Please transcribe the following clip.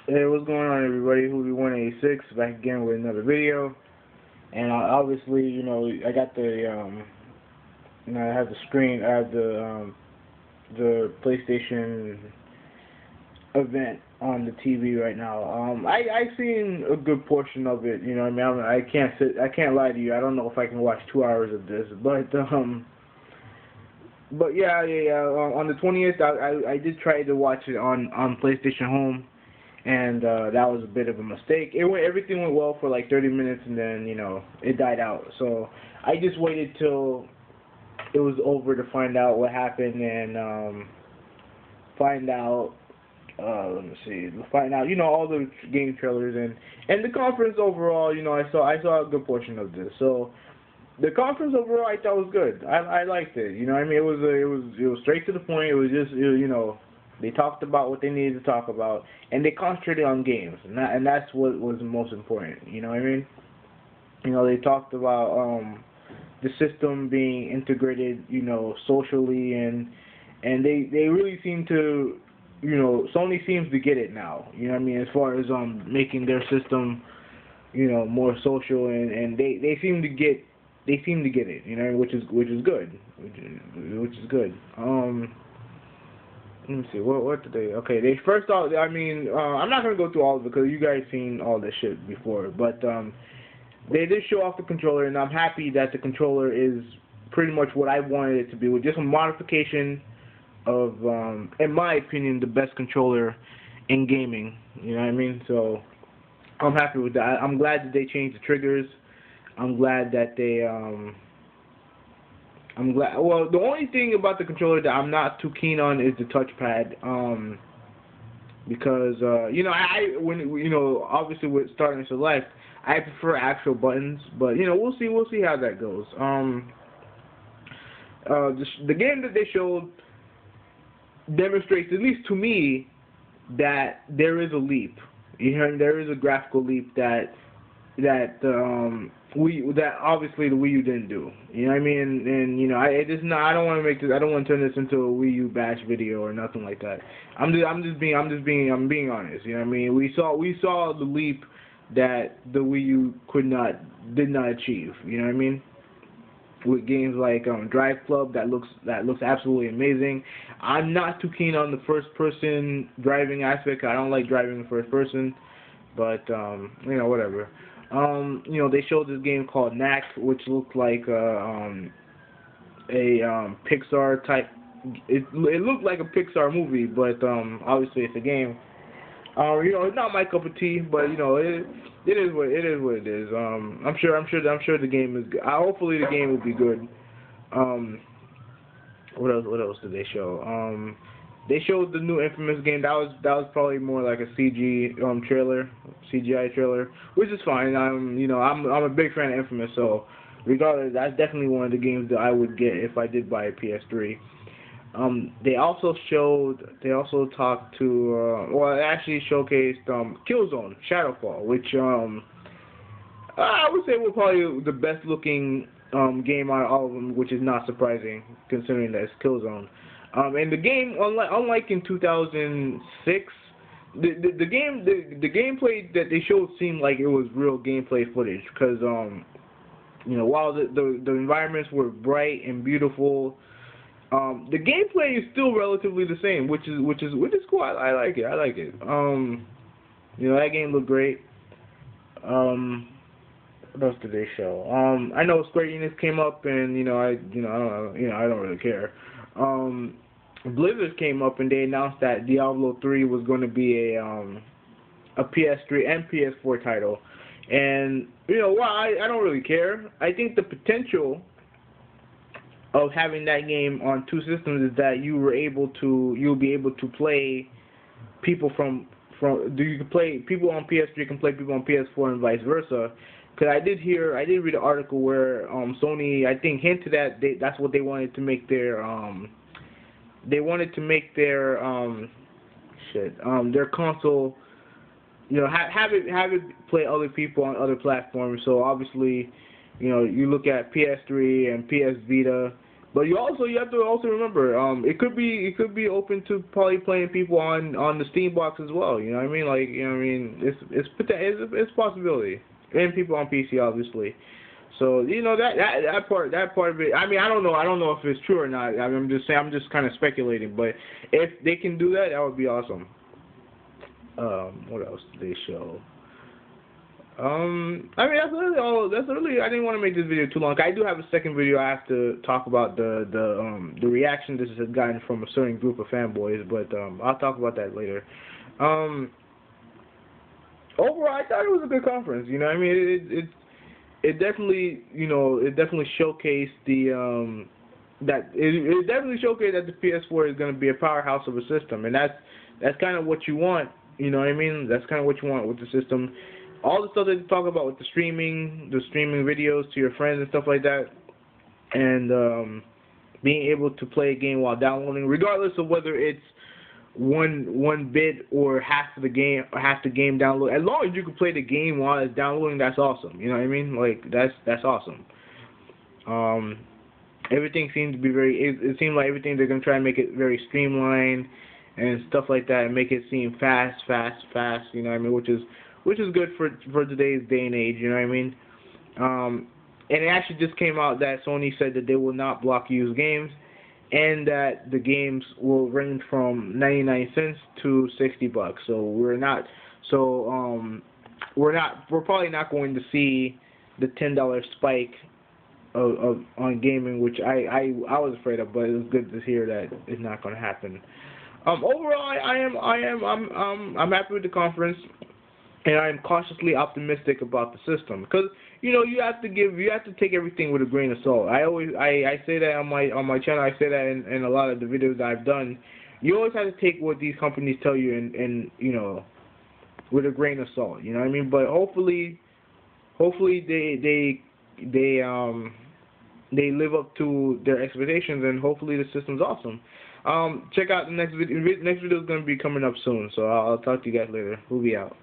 Hey, what's going on, everybody? Hoodie186 back again with another video. And obviously, I got I have the screen, I have the PlayStation event on the TV right now. I seen a good portion of it. You know what I mean? I can't lie to you. I don't know if I can watch 2 hours of this, but yeah. On the 20th, I did try to watch it on PlayStation Home. And that was a bit of a mistake. Everything went well for like 30 minutes, and then it died out. So I just waited till it was over to find out what happened and find out. Let me see. Find out all the game trailers and the conference overall. I saw a good portion of this. So the conference overall I thought was good. I liked it. You know what I mean? It was straight to the point. It was just they talked about what they needed to talk about, and they concentrated on games, and that's what was most important. You know what I mean? They talked about the system being integrated, socially, and they really seem to, Sony seems to get it now. You know what I mean? As far as making their system, more social, and they seem to get it, which is good, which is good. Let me see. What did they? Okay, they first off. I mean, I'm not gonna go through all of it because you guys seen all this shit before. But they did show off the controller, and I'm happy that the controller is pretty much what I wanted it to be, with just a modification of, in my opinion, the best controller in gaming. You know what I mean? So I'm happy with that. I'm glad that they changed the triggers. I'm glad that they Well, the only thing about the controller that I'm not too keen on is the touchpad. Because obviously with starting select, I prefer actual buttons. But we'll see how that goes. The game that they showed demonstrates, at least to me, that there is a leap. There is a graphical leap that obviously the Wii U didn't do. You know what I mean? And I don't want to turn this into a Wii U bash video or nothing like that. I'm being honest. You know what I mean? We saw the leap that the Wii U did not achieve. You know what I mean? With games like Drive Club, that looks absolutely amazing. I'm not too keen on the first person driving aspect. I don't like driving in first person, but whatever. They showed this game called Knack, which looked like a Pixar type. It looked like a Pixar movie, but obviously it's a game. It's not my cup of tea, but it is what it is. I'm sure the game is good. Hopefully the game will be good. What else did they show? They showed the new Infamous game. That was probably more like a CGI trailer, which is fine. I'm a big fan of Infamous, so regardless, that's definitely one of the games that I would get if I did buy a PS3. They also talked to it actually showcased Killzone Shadowfall, which I would say was probably the best looking game out of all of them, which is not surprising considering that it's Killzone. And the game, unlike in 2006, the gameplay that they showed seemed like it was real gameplay footage, because while the environments were bright and beautiful, the gameplay is still relatively the same, which is cool. I like it. That game looked great. What else did they show? I know Square Enix came up, and I don't really care. Blizzard came up and they announced that Diablo 3 was going to be a PS3 and PS4 title. And I don't really care. I think the potential of having that game on two systems is that you'll be able to play people people on PS3 can play people on PS4 and vice versa. Because I did read an article where Sony, I think, hinted that that's what they wanted to make their their console, have it play other people on other platforms. So obviously, you look at PS3 and PS Vita, But you have to also remember, it could be open to probably playing people on the Steam box as well. You know what I mean? Like, you know what I mean? It's a possibility, and people on PC obviously. So you know that part of it. I mean, I don't know if it's true or not. I'm just saying, I'm just kind of speculating. But if they can do that, that would be awesome. What else did they show? I mean, that's really all. That's really. I didn't want to make this video too long. I do have a second video. I have to talk about the reaction this has gotten from a certain group of fanboys, but I'll talk about that later. Overall, I thought it was a good conference. You know, I mean, it definitely, you know, it definitely showcased the it definitely showcased that the PS4 is going to be a powerhouse of a system, and that's kind of what you want. You know what I mean? That's kind of what you want with the system. All the stuff that they talk about with the streaming videos to your friends and stuff like that, and being able to play a game while downloading, regardless of whether it's one bit or half the game download. As long as you can play the game while it's downloading, that's awesome. You know what I mean? Like that's awesome. Everything seems to be it seems like everything they're gonna try and make it very streamlined and stuff like that, and make it seem fast. You know what I mean? Which is good for today's day and age. You know what I mean? And it actually just came out that Sony said that they will not block used games, and that the games will range from 99 cents to $60. So we're probably not going to see the $10 spike on gaming, which I was afraid of, but it was good to hear that it's not going to happen. Overall, I'm happy with the conference, and I am cautiously optimistic about the system, because you know you have to take everything with a grain of salt. I say that on my channel. I say that in a lot of the videos that I've done. You always have to take what these companies tell you and you know, with a grain of salt. You know what I mean? But hopefully they live up to their expectations, and hopefully the system's awesome. Check out the next video. Next video is going to be coming up soon, so I'll talk to you guys later. We'll be out.